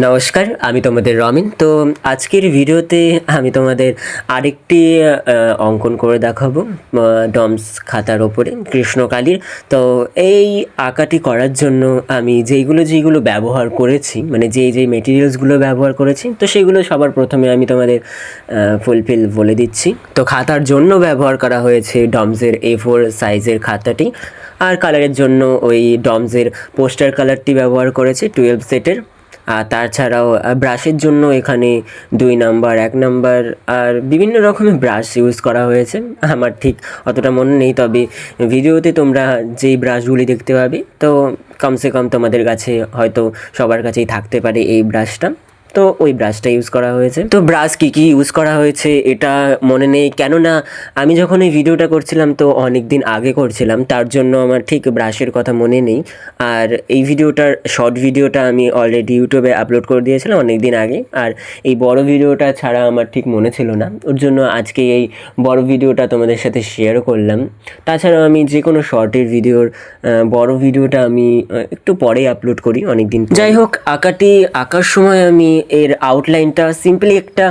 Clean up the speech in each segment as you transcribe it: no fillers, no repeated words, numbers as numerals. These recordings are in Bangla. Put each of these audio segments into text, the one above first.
নমস্কার, আমি তোমাদের রমিন। তো আজকের ভিডিওতে আমি তোমাদের আরেকটি অঙ্কন করে দেখাবো ডমস খাতার ওপরে কৃষ্ণকালীর। তো এই আঁকাটি করার জন্য আমি যেইগুলো ব্যবহার করেছি, মানে যেই মেটেরিয়ালসগুলো ব্যবহার করেছি, তো সেগুলো সবার প্রথমে আমি তোমাদের ফুলফিল বলে দিচ্ছি। তো খাতার জন্য ব্যবহার করা হয়েছে ডমসের A4 সাইজের খাতাটি, আর কালারের জন্য ওই ডমসের পোস্টার কালারটি ব্যবহার করেছি 12 সেটের। আর তাছাড়াও ব্রাশের জন্য এখানে 2 নাম্বার, 1 নাম্বার আর বিভিন্ন রকমের ব্রাশ ইউজ করা হয়েছে। আমার ঠিক অতটা মনে নেই, তবে ভিডিওতে তোমরা যেই ব্রাশগুলি দেখতে পাবে, তো কমসে কম তোমাদের কাছে হয়তো সবার কাছেই থাকতে পারে এই ব্রাশটা। তো ওই ব্রাশটা ইউজ করা হয়েছে। তো ব্রাশ কী ইউজ করা হয়েছে এটা মনে নেই, কেননা আমি যখন এই ভিডিওটা করছিলাম তো অনেক দিন আগে করছিলাম, তার জন্য আমার ঠিক ব্রাশের কথা মনে নেই। আর এই শর্ট ভিডিওটা আমি অলরেডি ইউটিউবে আপলোড করে দিয়েছিলাম অনেক দিন আগে, আর এই বড় ভিডিওটা ছাড়া আমার ঠিক মনে ছিল না, ওর জন্য আজকে এই বড় ভিডিওটা তোমাদের সাথে শেয়ারও করলাম। তাছাড়াও আমি যে কোনো শর্টের বড় ভিডিওটা আমি একটু পরেই আপলোড করি অনেক দিন। যাই হোক, আঁকার সময় আমি এর আউটলাইনটা সিম্পলি একটা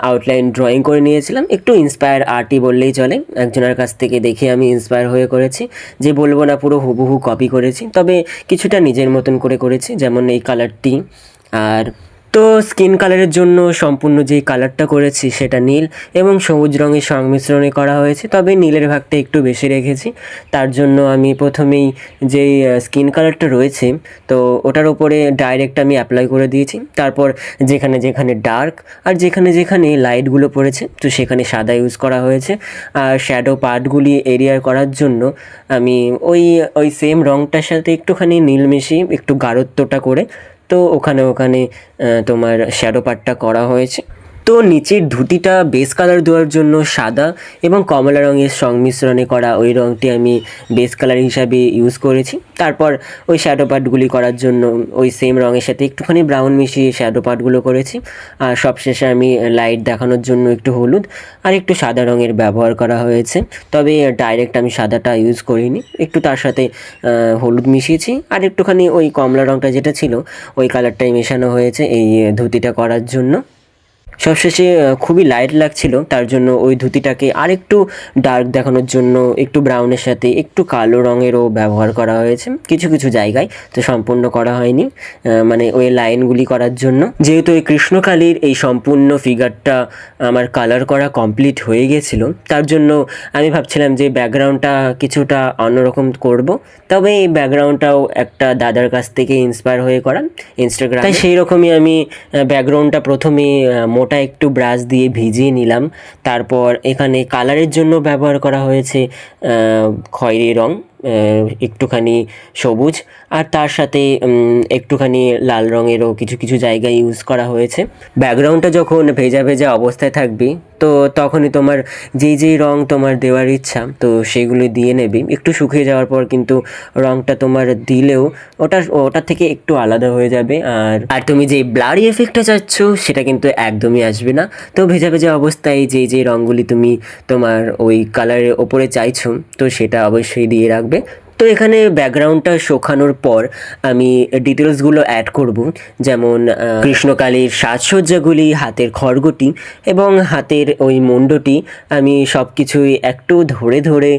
আউটলাইন ড্রয়িং করে নিয়েছিলাম। একটু ইন্সপায়ার আর্টই বললেই চলে, একজনের কাছ থেকে দেখে আমি ইন্সপায়ার হয়ে করেছি, যে বলবো না পুরো হুবহু কপি করেছি, তবে কিছুটা নিজের মতন করে করেছি, যেমন এই কালারটি। আর তো স্কিন কালারের জন্য সম্পূর্ণ যেই কালারটা করেছি সেটা নীল এবং সবুজ রঙের সংমিশ্রণে করা হয়েছে, তবে নীলের ভাগটা একটু বেশি রেখেছি। তার জন্য আমি প্রথমেই যেই স্কিন কালারটা রয়েছে, তো ওটার ওপরে ডাইরেক্ট আমি অ্যাপ্লাই করে দিয়েছি। তারপর যেখানে যেখানে ডার্ক আর যেখানে যেখানে লাইটগুলো পড়েছে, তো সেখানে সাদা ইউজ করা হয়েছে। আর শ্যাডো পার্টগুলি এরিয়ার করার জন্য আমি ওই সেম রঙটার সাথে একটুখানি নীল মিশিয়ে একটু গাঢ়ত্বটা করে, তো ওখানে তোমার শ্যাডো পার্টটা করা হয়েছে। তো নিচের ধুতিটা বেস কালার দেওয়ার জন্য সাদা এবং কমলা রঙের সংমিশ্রণে করা ওই রঙটি আমি বেস কালার হিসাবে ইউজ করেছি। তারপর ওই শ্যাডো পার্টগুলি করার জন্য ওই সেম রঙের সাথে একটুখানি ব্রাউন মিশিয়ে শ্যাডো পার্টগুলো করেছি। আর সবশেষে আমি লাইট দেখানোর জন্য একটু হলুদ আর একটু সাদা রঙের ব্যবহার করা হয়েছে, তবে ডাইরেক্ট আমি সাদাটা ইউজ করিনি, একটু তার সাথে হলুদ মিশিয়েছি আর একটুখানি ওই কমলা রঙটা যেটা ছিল ওই কালারটাই মেশানো হয়েছে এই ধুতিটা করার জন্য। সবশেষে খুবই লাইট লাগছিল, তার জন্য ওই ধুতিটাকে আরেকটু ডার্ক দেখানোর জন্য একটু ব্রাউনের সাথে একটু কালো রঙেরও ব্যবহার করা হয়েছে কিছু কিছু জায়গায়, তো সম্পূর্ণ করা হয়নি, মানে ওই লাইনগুলি করার জন্য। যেহেতু এই কৃষ্ণকালীর এই সম্পূর্ণ ফিগারটা আমার কালার করা কমপ্লিট হয়ে গেছিলো, তার জন্য আমি ভাবছিলাম যে ব্যাকগ্রাউন্ডটা কিছুটা অন্যরকম করব, তবে এই ব্যাকগ্রাউন্ডটাও একটা দাদার কাছ থেকে ইন্সপায়ার হয়ে করা ইনস্টাগ্রাম, তাই সেই রকমই আমি ব্যাকগ্রাউন্ডটা প্রথমে মোটা একটু ব্রাশ দিয়ে ভিজিয়ে নিলাম। তারপর এখানে কালারের জন্য ব্যবহার করা হয়েছে খয়েরি রঙ, একটুখানি সবুজ, আর তার সাথে একটুখানি লাল রঙেরও কিছু কিছু জায়গায় ইউজ করা হয়েছে। ব্যাকগ্রাউন্ডটা যখন ভেজা ভেজা অবস্থায় থাকবে, তো তখনই তোমার যেই রঙ তোমার দেওয়ার ইচ্ছা, তো সেগুলো দিয়ে নেবে। একটু শুকিয়ে যাওয়ার পর কিন্তু রঙটা তোমার দিলেও ওটার থেকে একটু আলাদা হয়ে যাবে। আর তুমি যেই ব্লারি এফেক্টটা চাচ্ছ সেটা কিন্তু একদমই আসবে না। তো ভেজা ভেজা অবস্থায় যেই রঙগুলি তুমি তোমার ওই কালারের ওপরে চাইছো, তো সেটা অবশ্যই দিয়ে রাখবে। তো এখানে ব্যাকগ্রাউন্ডটা শুকানোর পর আমি ডিটেলসগুলো অ্যাড করব, যেমন কৃষ্ণকালীর সাজসজ্জাগুলি, হাতের খড়গটি এবং হাতের ওই মুন্ডটি, আমি সব কিছুই একটু ধরে ধরে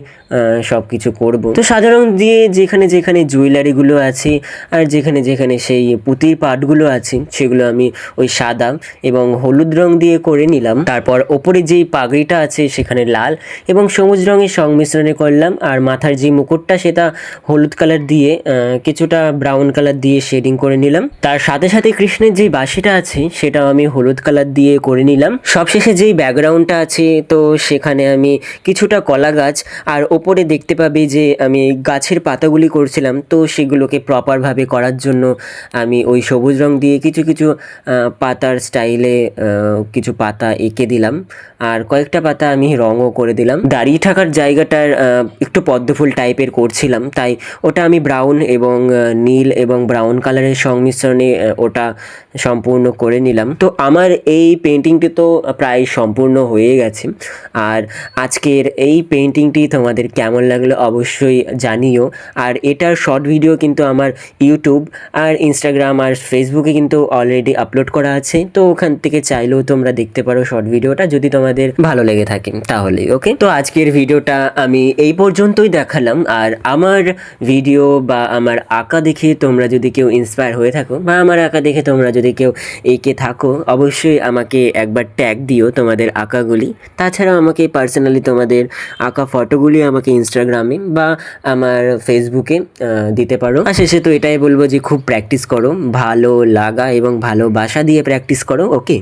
সব কিছু করব। তো সাধারণ দিয়ে যেখানে যেখানে জুয়েলারিগুলো আছে আর যেখানে যেখানে সেই পুঁতির পাটগুলো আছে, সেগুলো আমি ওই সাদা এবং হলুদ রং দিয়ে করে নিলাম। তারপর ওপরে যেই পাগড়িটা আছে সেখানে লাল এবং সবুজ রঙের সংমিশ্রণে করলাম। আর মাথার যে মুকুটটা সেটা হলুদ কালার দিয়ে কিছুটা ব্রাউন কালার দিয়ে শেডিং করে নিলাম। তার সাথে সাথে কৃষ্ণের যেই বাঁশিটা আছে সেটাও আমি হলুদ কালার দিয়ে করে নিলাম। সবশেষে যেই ব্যাকগ্রাউন্ডটা আছে, তো সেখানে আমি কিছুটা কলা গাছ, আর ওপরে দেখতে পাবে যে আমি গাছের পাতাগুলি করছিলাম, তো সেগুলোকে প্রপারভাবে করার জন্য আমি ওই সবুজ রং দিয়ে কিছু কিছু পাতার স্টাইলে কিছু পাতা এঁকে দিলাম, আর কয়েকটা পাতা আমি রঙও করে দিলাম। দাঁড়িয়ে থাকার জায়গাটার একটু পদ্মফুল টাইপের করছিলাম, নিলাম, তাই ওটা আমি ব্রাউন এবং নীল এবং ব্রাউন কালারের সংমিশ্রণে ওটা সম্পূর্ণ করে নিলাম। তো আমার এই পেন্টিংটি তো প্রায় সম্পূর্ণ হয়ে গেছে। আর আজকের এই পেন্টিংটি তোমাদের কেমন লাগলো অবশ্যই জানিও। আর এটার শর্ট ভিডিও কিন্তু আমার ইউটিউব আর ইনস্টাগ্রাম আর ফেসবুকে কিন্তু অলরেডি আপলোড করা আছে, তো ওখান থেকে চাইলেও তোমরা দেখতে পারো শর্ট ভিডিওটা, যদি তোমাদের ভালো লেগে থাকে তাহলে। ওকে, তো আজকের ভিডিওটা আমি এই পর্যন্তই দেখালাম। আর আমার ভিডিও বা আমার আঁকা দেখে তোমরা যদি কেউ ইন্সপায়ার হয়ে থাকো বা আমার আঁকা দেখে তোমরা যদি কেউ এঁকে থাকো, অবশ্যই আমাকে একবার ট্যাগ দিও তোমাদের আঁকাগুলি। তাছাড়াও আমাকে পার্সোনালি তোমাদের আঁকা ফটোগুলি আমাকে ইনস্টাগ্রামে বা আমার ফেসবুকে দিতে পারো। আর শেষে তো এটাই বলবো যে খুব প্র্যাকটিস করো, ভালো লাগা এবং ভালোবাসা দিয়ে প্র্যাকটিস করো। ওকে।